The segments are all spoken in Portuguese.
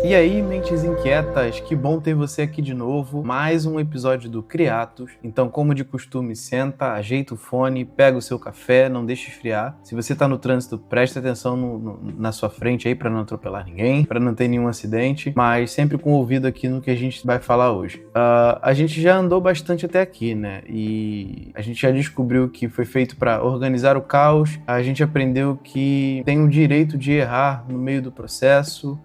E aí, mentes inquietas, que bom ter você aqui de novo, mais um episódio do Criatos. Então, como de costume, senta, ajeita o fone, pega o seu café, não deixe esfriar. Se você tá no trânsito, preste atenção na sua frente aí para não atropelar ninguém, para não ter nenhum acidente, mas sempre com o ouvido aqui no que a gente vai falar hoje. A gente já andou bastante até aqui, né? E a gente já descobriu que foi feito para organizar o caos, a gente aprendeu que tem o direito de errar no meio do processo.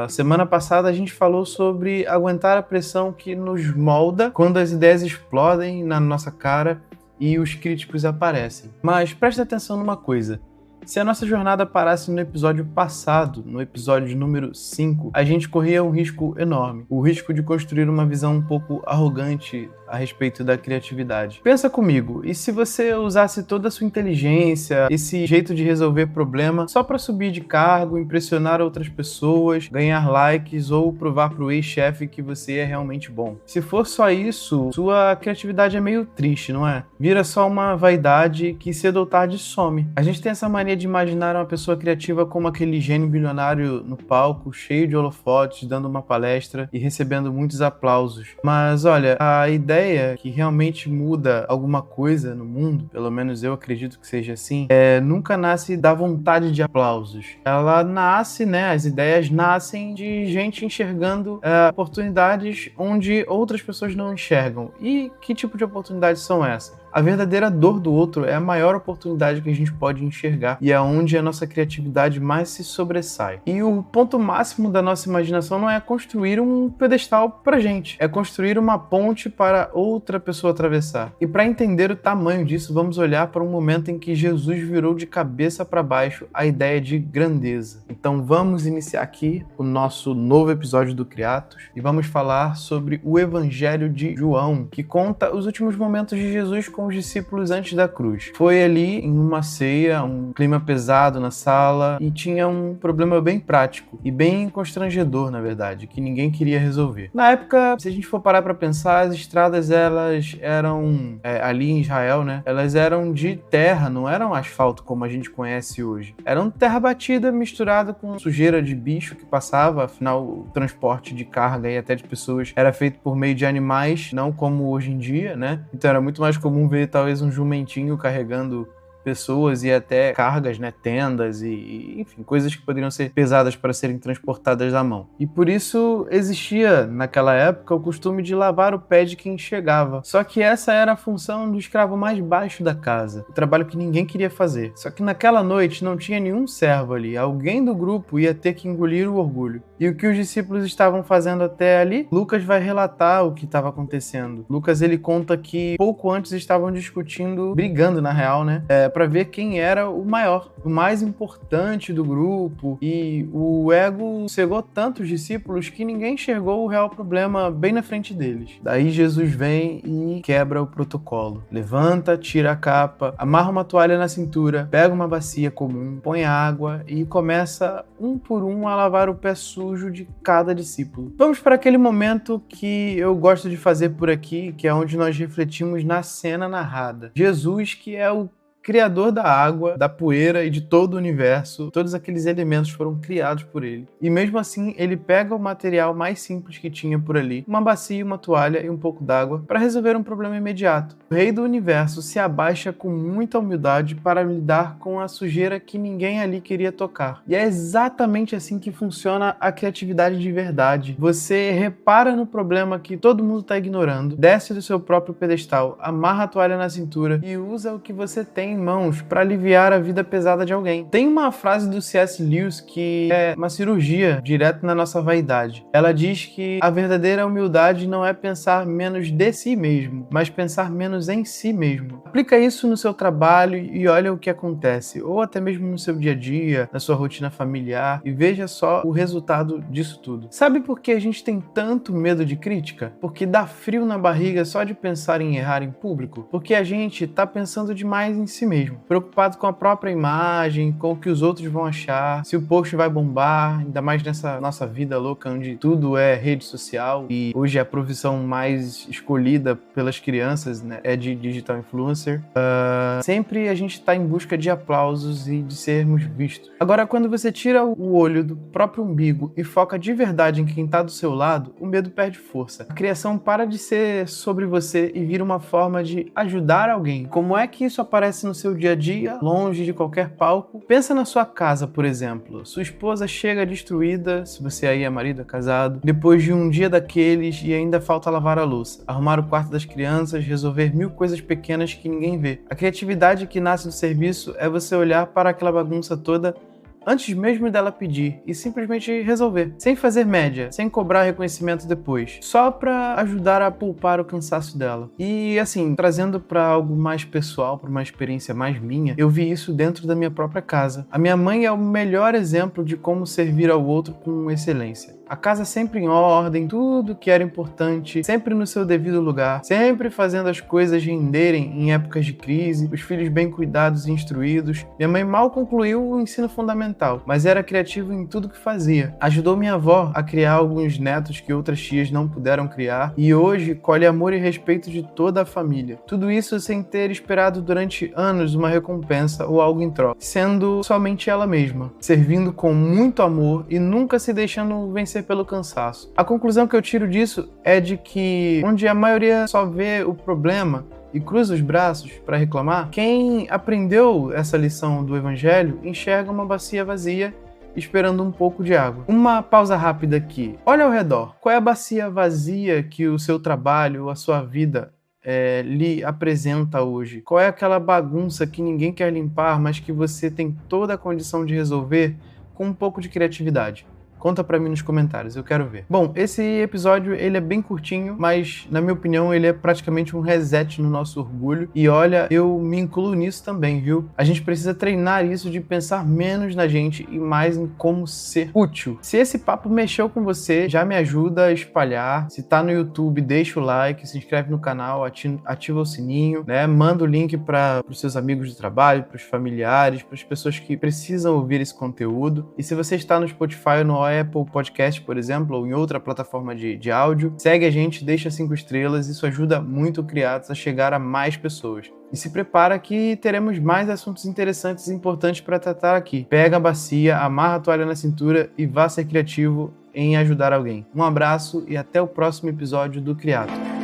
Semana passada a gente falou sobre aguentar a pressão que nos molda quando as ideias explodem na nossa cara e os críticos aparecem. Mas preste atenção numa coisa. Se a nossa jornada parasse no episódio passado, no episódio número 5, a gente corria um risco enorme. O risco de construir uma visão um pouco arrogante a respeito da criatividade. Pensa comigo, e se você usasse toda a sua inteligência, esse jeito de resolver problema, só para subir de cargo, impressionar outras pessoas, ganhar likes ou provar pro ex-chefe que você é realmente bom? Se for só isso, sua criatividade é meio triste, não é? Vira só uma vaidade que cedo ou tarde some. A gente tem essa mania de imaginar uma pessoa criativa como aquele gênio bilionário no palco, cheio de holofotes, dando uma palestra e recebendo muitos aplausos. Mas olha, a ideia que realmente muda alguma coisa no mundo, pelo menos eu acredito que seja assim, nunca nasce da vontade de aplausos. Ela nasce, né? As ideias nascem de gente enxergando oportunidades onde outras pessoas não enxergam. E que tipo de oportunidades são essas? A verdadeira dor do outro é a maior oportunidade que a gente pode enxergar e é onde a nossa criatividade mais se sobressai. E o ponto máximo da nossa imaginação não é construir um pedestal pra gente, é construir uma ponte para outra pessoa atravessar. E para entender o tamanho disso, vamos olhar para um momento em que Jesus virou de cabeça para baixo a ideia de grandeza. Então vamos iniciar aqui o nosso novo episódio do Criatos e vamos falar sobre o Evangelho de João, que conta os últimos momentos de Jesus com os discípulos antes da cruz. Foi ali em uma ceia, um clima pesado na sala e tinha um problema bem prático e bem constrangedor, na verdade, que ninguém queria resolver. Na época, se a gente for parar para pensar, as estradas elas eram ali em Israel, né? Elas eram de terra, não eram asfalto como a gente conhece hoje. Eram terra batida misturada com sujeira de bicho que passava, afinal o transporte de carga e até de pessoas era feito por meio de animais, não como hoje em dia, né? Então era muito mais comum ver talvez um jumentinho carregando pessoas e até cargas, né, tendas e enfim, coisas que poderiam ser pesadas para serem transportadas à mão. E por isso existia naquela época o costume de lavar o pé de quem chegava. Só que essa era a função do escravo mais baixo da casa, o trabalho que ninguém queria fazer. Só que naquela noite não tinha nenhum servo ali, alguém do grupo ia ter que engolir o orgulho. E o que os discípulos estavam fazendo até ali? Lucas vai relatar o que estava acontecendo. Lucas ele conta que pouco antes estavam discutindo, brigando na real, né, para ver quem era o maior, o mais importante do grupo, e o ego cegou tanto os discípulos que ninguém enxergou o real problema bem na frente deles. Daí Jesus vem e quebra o protocolo. Levanta, tira a capa, amarra uma toalha na cintura, pega uma bacia comum, põe água e começa um por um a lavar o pé sujo de cada discípulo. Vamos para aquele momento que eu gosto de fazer por aqui, que é onde nós refletimos na cena narrada. Jesus, que é o criador da água, da poeira e de todo o universo, todos aqueles elementos foram criados por ele. E mesmo assim, ele pega o material mais simples que tinha por ali, uma bacia, uma toalha e um pouco d'água, para resolver um problema imediato. O rei do universo se abaixa com muita humildade para lidar com a sujeira que ninguém ali queria tocar. E é exatamente assim que funciona a criatividade de verdade. Você repara no problema que todo mundo está ignorando, desce do seu próprio pedestal, amarra a toalha na cintura e usa o que você tem em mãos para aliviar a vida pesada de alguém. Tem uma frase do C.S. Lewis que é uma cirurgia direto na nossa vaidade. Ela diz que a verdadeira humildade não é pensar menos de si mesmo, mas pensar menos em si mesmo. Aplica isso no seu trabalho e olha o que acontece, ou até mesmo no seu dia a dia, na sua rotina familiar, e veja só o resultado disso tudo. Sabe por que a gente tem tanto medo de crítica? Porque dá frio na barriga só de pensar em errar em público? Porque a gente tá pensando demais em si mesmo, preocupado com a própria imagem, com o que os outros vão achar, se o post vai bombar, ainda mais nessa nossa vida louca onde tudo é rede social e hoje a profissão mais escolhida pelas crianças, né, é de digital influencer. Sempre a gente está em busca de aplausos e de sermos vistos. Agora, quando você tira o olho do próprio umbigo e foca de verdade em quem está do seu lado, o medo perde força. A criação para de ser sobre você e vira uma forma de ajudar alguém. Como é que isso aparece no seu dia a dia, longe de qualquer palco? Pensa na sua casa, por exemplo. Sua esposa chega destruída, se você aí é marido, é casado, depois de um dia daqueles e ainda falta lavar a louça, arrumar o quarto das crianças, resolver 1000 coisas pequenas que ninguém vê. A criatividade que nasce do serviço é você olhar para aquela bagunça toda antes mesmo dela pedir e simplesmente resolver, sem fazer média, sem cobrar reconhecimento depois, só para ajudar a poupar o cansaço dela. E assim, trazendo para algo mais pessoal, para uma experiência mais minha, eu vi isso dentro da minha própria casa. A minha mãe é o melhor exemplo de como servir ao outro com excelência. A casa sempre em ordem, tudo que era importante, sempre no seu devido lugar, sempre fazendo as coisas renderem em épocas de crise, os filhos bem cuidados e instruídos. Minha mãe mal concluiu o ensino fundamental, mas era criativo em tudo que fazia. Ajudou minha avó a criar alguns netos que outras tias não puderam criar e hoje colhe amor e respeito de toda a família. Tudo isso sem ter esperado durante anos uma recompensa ou algo em troca, sendo somente ela mesma, servindo com muito amor e nunca se deixando vencer pelo cansaço. A conclusão que eu tiro disso é de que onde a maioria só vê o problema e cruza os braços para reclamar, quem aprendeu essa lição do Evangelho enxerga uma bacia vazia esperando um pouco de água. Uma pausa rápida aqui. Olha ao redor. Qual é a bacia vazia que o seu trabalho, a sua vida lhe apresenta hoje? Qual é aquela bagunça que ninguém quer limpar, mas que você tem toda a condição de resolver com um pouco de criatividade? Conta pra mim nos comentários, eu quero ver. Bom, esse episódio ele é bem curtinho, mas na minha opinião ele é praticamente um reset no nosso orgulho. E olha, eu me incluo nisso também, viu? A gente precisa treinar isso de pensar menos na gente e mais em como ser útil. Se esse papo mexeu com você, já me ajuda a espalhar. Se tá no YouTube, deixa o like, se inscreve no canal, ativa o sininho, né? Manda o link para os seus amigos de trabalho, para os familiares, para as pessoas que precisam ouvir esse conteúdo. E se você está no Spotify ou no Apple Podcast, por exemplo, ou em outra plataforma de áudio, segue a gente, deixa 5 estrelas, isso ajuda muito o Criatos a chegar a mais pessoas. E se prepara que teremos mais assuntos interessantes e importantes para tratar aqui. Pega a bacia, amarra a toalha na cintura e vá ser criativo em ajudar alguém. Um abraço e até o próximo episódio do Criatos.